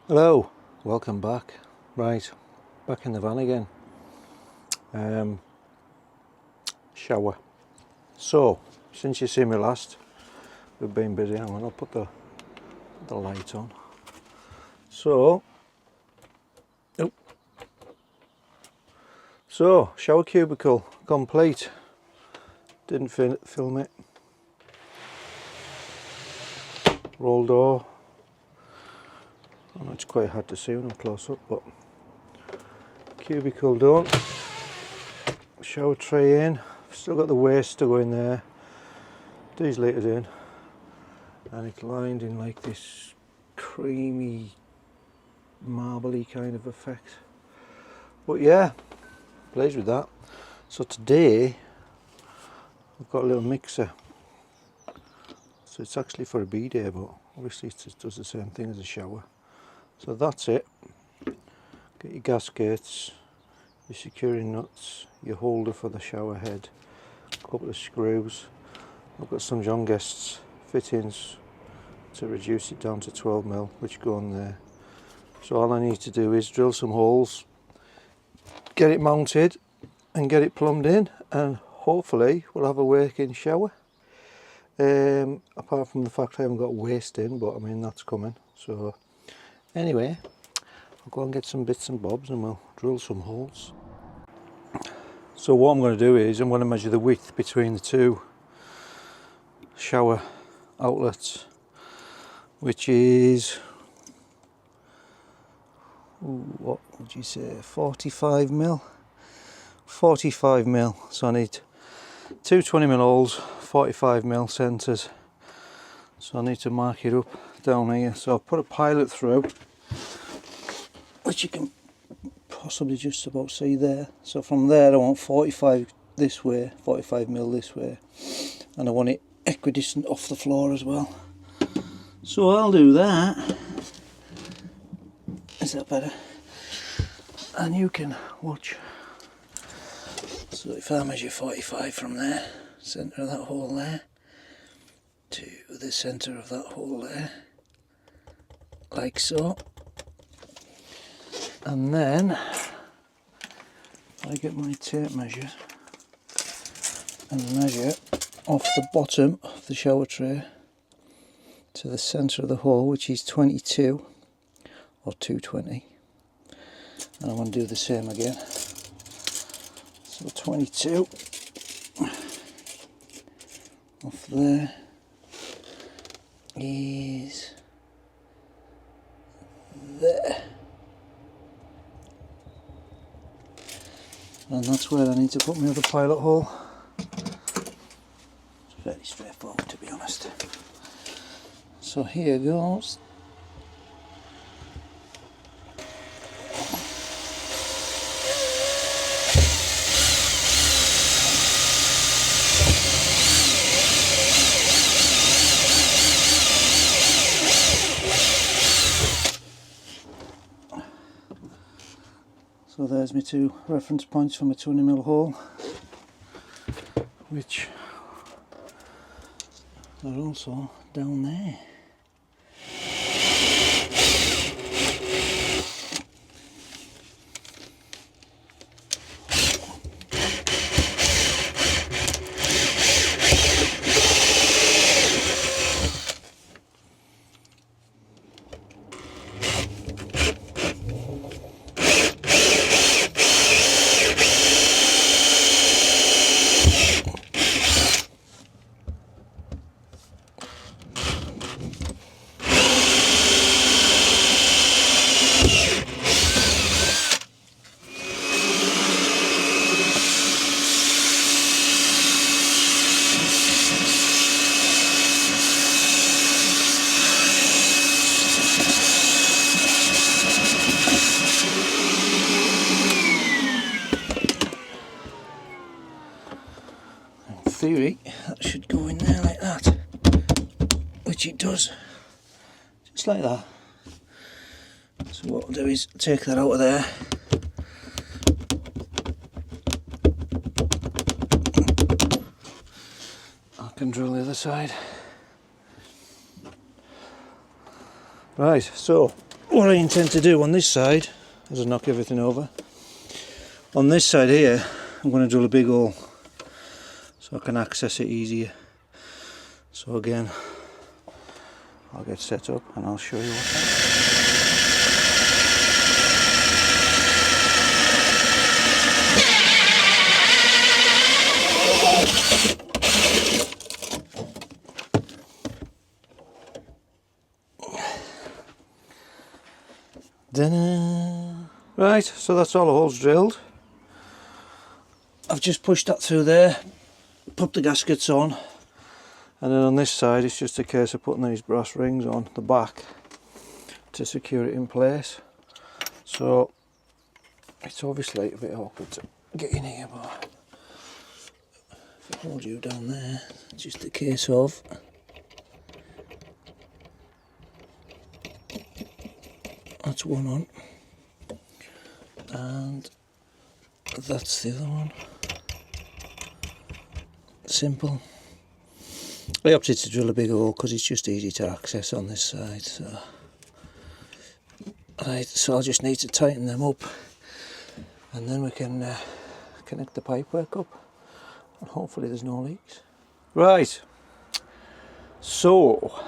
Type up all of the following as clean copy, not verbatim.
Hello, welcome back. Right, back in the van again. Shower. So, since you see me last, we've been busy. I'm going to put the light on. So, shower cubicle complete. Didn't film it. Roll door. It's quite hard to see when I'm close up, but cubicle done. Shower tray in. Still got the waste to go in there. These litres in, and it's lined in like this creamy, marbly kind of effect. But yeah, pleased with that. So today I've got a little mixer. So it's actually for a bidet, but obviously it does the same thing as a shower. So that's it. Get your gaskets, your securing nuts, your holder for the shower head, a couple of screws. I've got some John Guest's fittings to reduce it down to 12mm, which go on there. So all I need to do is drill some holes, get it mounted and get it plumbed in, and hopefully we'll have a working shower. Apart from the fact I haven't got waste in, but I mean that's coming. So anyway, I'll go and get some bits and bobs and we'll drill some holes. So what I'm going to do is I'm going to measure the width between the two shower outlets, which is, what would you say, 45mm? 45mm. So I need two 20mm holes, 45mm centres. So I need to mark it up down here. So I've put a pilot through, which you can possibly just about see there. So from there I want 45 this way, 45mm this way, and I want it equidistant off the floor as well. So I'll do that. Is that better? And you can watch. So if I measure 45 from there, centre of that hole there, to the centre of that hole there, like so, and then I get my tape measure and measure off the bottom of the shower tray to the centre of the hole, which is 22 or 220, and I'm going to do the same again. So 22 off there is there, and that's where I need to put my other pilot hole. It's very straightforward, to be honest. So here goes. So there's my two reference points for my 20mm hole, which are also down there. Theory, that should go in there like that, which it does, just like that. So what I'll do is take that out of there, I can drill the other side. Right, so what I intend to do on this side, as I knock everything over, on this side here, I'm going to drill a big hole so I can access it easier. So again, I'll get set up and I'll show you what's happening. Right, so that's all the holes drilled. I've just pushed that through there, put the gaskets on, and then on this side it's just a case of putting these brass rings on the back to secure it in place. So it's obviously a bit awkward to get in here, but if I hold you down there, it's just a case of that's one on, and that's the other one. Simple. I opted to drill a big hole because it's just easy to access on this side. So I'll just need to tighten them up, and then we can connect the pipework up, and hopefully there's no leaks. Right. So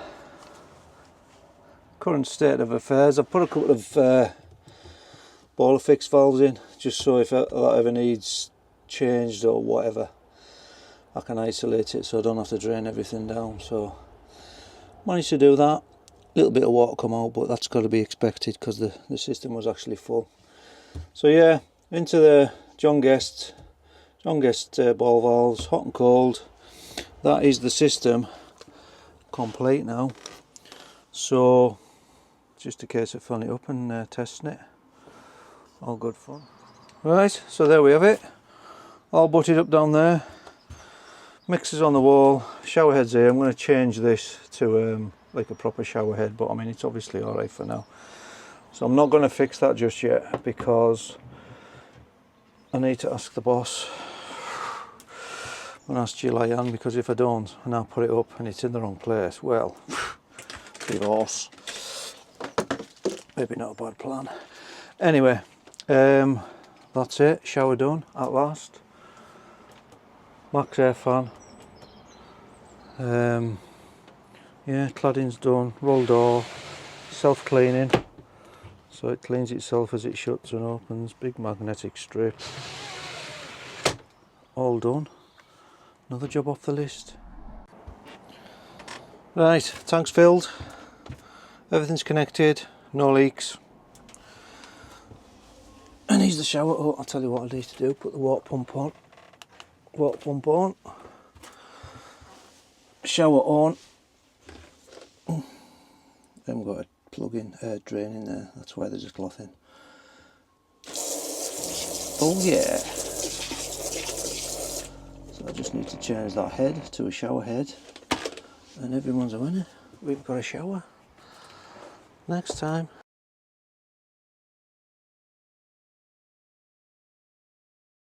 current state of affairs, I've put a couple of boiler fix valves in, just so if that ever needs changed or whatever, I can isolate it so I don't have to drain everything down. So managed to do that. A little bit of water come out, but that's got to be expected because the system was actually full. So yeah, into the John Guest ball valves, hot and cold. That is the system complete now. So just a case of filling it up and testing it. All good fun. Right, so there we have it. All butted up down there. Mixers on the wall, shower heads here. I'm going to change this to like a proper shower head, but I mean it's obviously alright for now. So I'm not going to fix that just yet because I need to ask the boss. I'm going to ask Jill, because if I don't and I put it up and it's in the wrong place, well, divorce. Maybe not a bad plan. Anyway, that's it. Shower done at last. Max air fan. Yeah, cladding's done. Roll door. Self-cleaning. So it cleans itself as it shuts and opens. Big magnetic strip. All done. Another job off the list. Right, tank's filled. Everything's connected. No leaks. And here's the shower. Oh, I'll tell you what I need to do. Put the water pump on. Water pump on. Shower on. I haven't got a plug-in drain in there. That's why there's a cloth in. Oh yeah. So I just need to change that head to a shower head. And everyone's a winner. We've got a shower. Next time.